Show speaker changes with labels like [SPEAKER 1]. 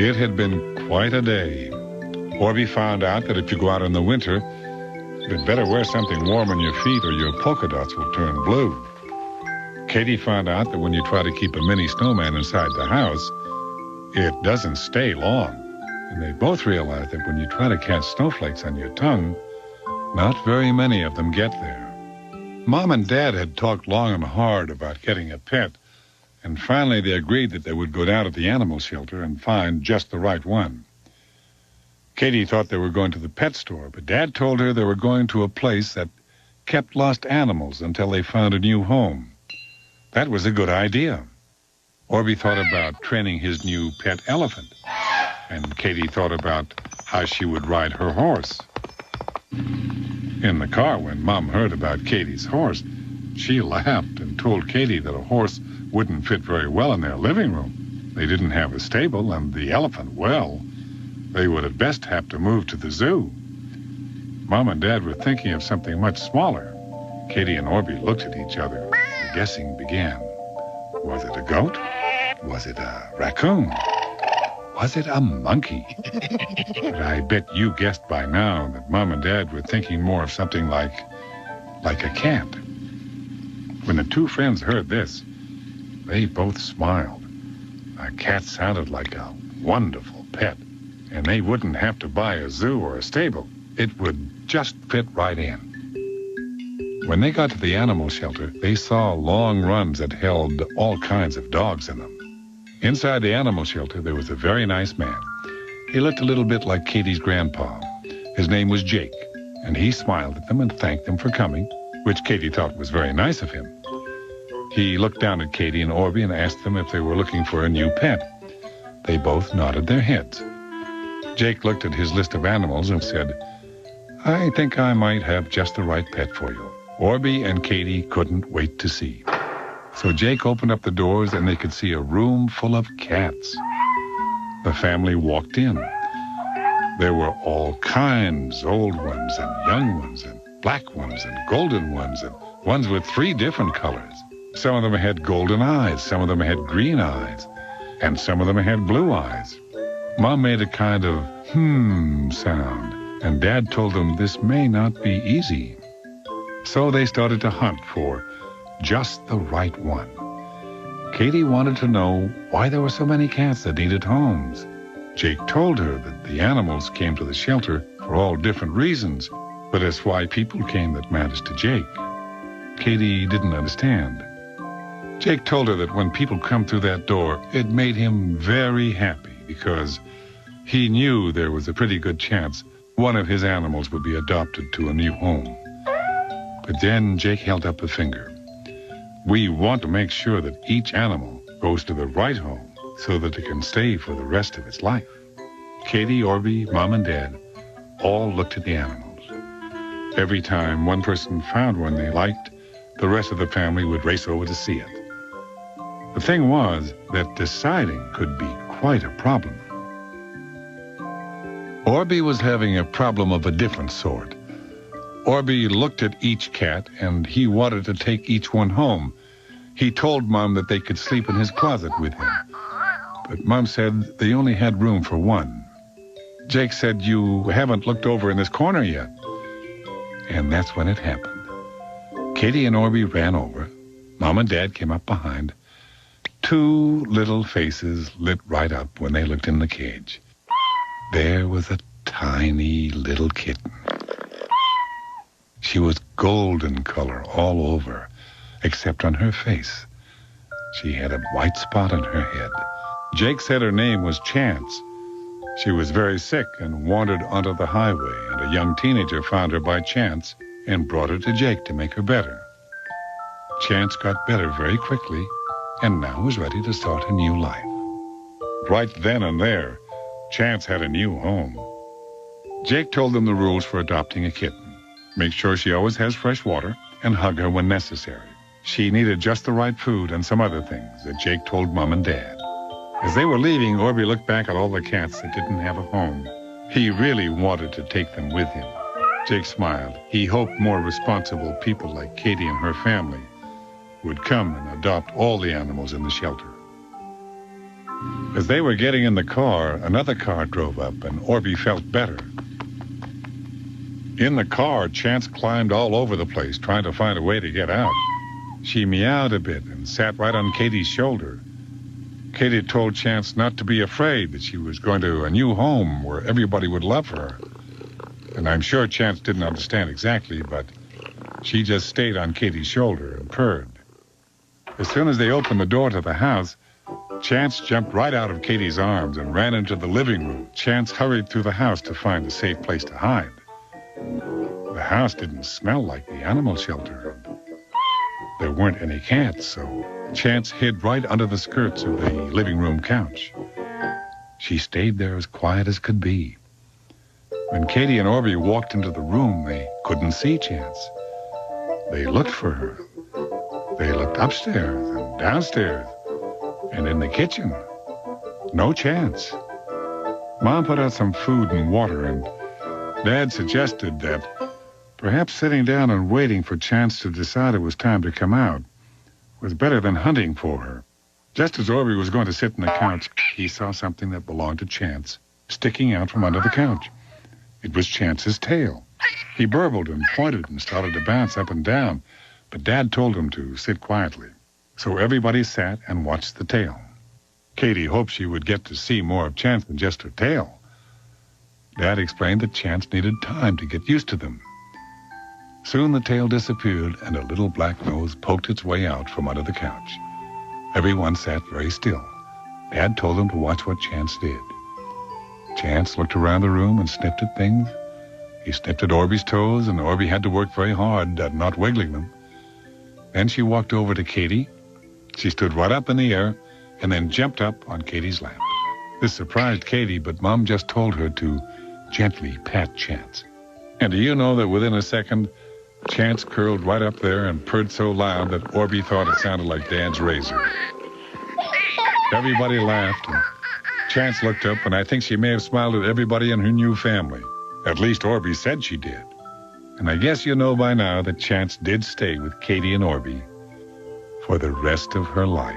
[SPEAKER 1] It had been quite a day. Orbie found out that if you go out in the winter, you'd better wear something warm on your feet or your polka dots will turn blue. Katie found out that when you try to keep a mini snowman inside the house, it doesn't stay long. And they both realized that when you try to catch snowflakes on your tongue, not very many of them get there. Mom and Dad had talked long and hard about getting a pet, and finally they agreed that they would go down to the animal shelter and find just the right one. Katie thought they were going to the pet store, but Dad told her they were going to a place that kept lost animals until they found a new home. That was a good idea. Orbie thought about training his new pet elephant, and Katie thought about how she would ride her horse. In the car, when Mom heard about Katie's horse, she laughed and told Katie that a horse wouldn't fit very well in their living room. They didn't have a stable, and the elephant, well, they would at best have to move to the zoo. Mom and Dad were thinking of something much smaller. Katie and Orbie looked at each other. The guessing began. Was it a goat? Was it a raccoon? Was it a monkey? But I bet you guessed by now that Mom and Dad were thinking more of something like a cat. When the two friends heard this, they both smiled. A cat sounded like a wonderful pet, and they wouldn't have to buy a zoo or a stable. It would just fit right in. When they got to the animal shelter, they saw long runs that held all kinds of dogs in them. Inside the animal shelter, there was a very nice man. He looked a little bit like Katie's grandpa. His name was Jake, and he smiled at them and thanked them for coming, which Katie thought was very nice of him. He looked down at Katie and Orbie and asked them if they were looking for a new pet. They both nodded their heads. Jake looked at his list of animals and said, "I think I might have just the right pet for you." Orbie and Katie couldn't wait to see. So Jake opened up the doors and they could see a room full of cats. The family walked in. There were all kinds, old ones and young ones and black ones and golden ones and ones with 3 different colors. Some of them had golden eyes, some of them had green eyes, and some of them had blue eyes. Mom made a kind of sound, and Dad told them this may not be easy. So they started to hunt for just the right one. Katie wanted to know why there were so many cats that needed homes. Jake told her that the animals came to the shelter for all different reasons, but it's why people came that matters to Jake. Katie didn't understand. Jake told her that when people come through that door, it made him very happy because he knew there was a pretty good chance one of his animals would be adopted to a new home. But then Jake held up a finger. We want to make sure that each animal goes to the right home so that it can stay for the rest of its life. Katie, Orbie, Mom, and Dad all looked at the animals. Every time one person found one they liked, the rest of the family would race over to see it. The thing was that deciding could be quite a problem. Orbie was having a problem of a different sort. Orbie looked at each cat, and he wanted to take each one home. He told Mom that they could sleep in his closet with him. But Mom said they only had room for one. Jake said, "You haven't looked over in this corner yet." And that's when it happened. Katie and Orbie ran over. Mom and Dad came up behind. 2 little faces lit right up when they looked in the cage. There was a tiny little kitten. She was golden color all over, except on her face. She had a white spot on her head. Jake said her name was Chance. She was very sick and wandered onto the highway, and a young teenager found her by chance and brought her to Jake to make her better. Chance got better very quickly, and now was ready to start a new life. Right then and there, Chance had a new home. Jake told them the rules for adopting a kitten. Make sure she always has fresh water and hug her when necessary. She needed just the right food and some other things that Jake told Mom and Dad. As they were leaving, Orbie looked back at all the cats that didn't have a home. He really wanted to take them with him. Jake smiled. He hoped more responsible people like Katie and her family would come and adopt all the animals in the shelter. As they were getting in the car, another car drove up, and Orbie felt better. In the car, Chance climbed all over the place, trying to find a way to get out. She meowed a bit and sat right on Katie's shoulder. Katie told Chance not to be afraid, that she was going to a new home where everybody would love her. And I'm sure Chance didn't understand exactly, but she just stayed on Katie's shoulder and purred. As soon as they opened the door to the house, Chance jumped right out of Katie's arms and ran into the living room. Chance hurried through the house to find a safe place to hide. The house didn't smell like the animal shelter. There weren't any cats, so Chance hid right under the skirts of the living room couch. She stayed there as quiet as could be. When Katie and Orbie walked into the room, they couldn't see Chance. They looked for her. They looked upstairs and downstairs and in the kitchen. No Chance. Mom put out some food and water, and Dad suggested that perhaps sitting down and waiting for Chance to decide it was time to come out was better than hunting for her. Just as Orbie was going to sit on the couch, he saw something that belonged to Chance sticking out from under the couch. It was Chance's tail. He burbled and pointed and started to bounce up and down, but Dad told him to sit quietly. So everybody sat and watched the tail. Katie hoped she would get to see more of Chance than just her tail. Dad explained that Chance needed time to get used to them. Soon the tail disappeared and a little black nose poked its way out from under the couch. Everyone sat very still. Dad told them to watch what Chance did. Chance looked around the room and sniffed at things. He sniffed at Orbie's toes, and Orbie had to work very hard at not wiggling them. Then she walked over to Katie. She stood right up in the air and then jumped up on Katie's lap. This surprised Katie, but Mom just told her to gently pat Chance. And do you know that within a second, Chance curled right up there and purred so loud that Orbie thought it sounded like Dad's razor. Everybody laughed, and Chance looked up, and I think she may have smiled at everybody in her new family. At least Orbie said she did. And I guess you know by now that Chance did stay with Katie and Orbie for the rest of her life.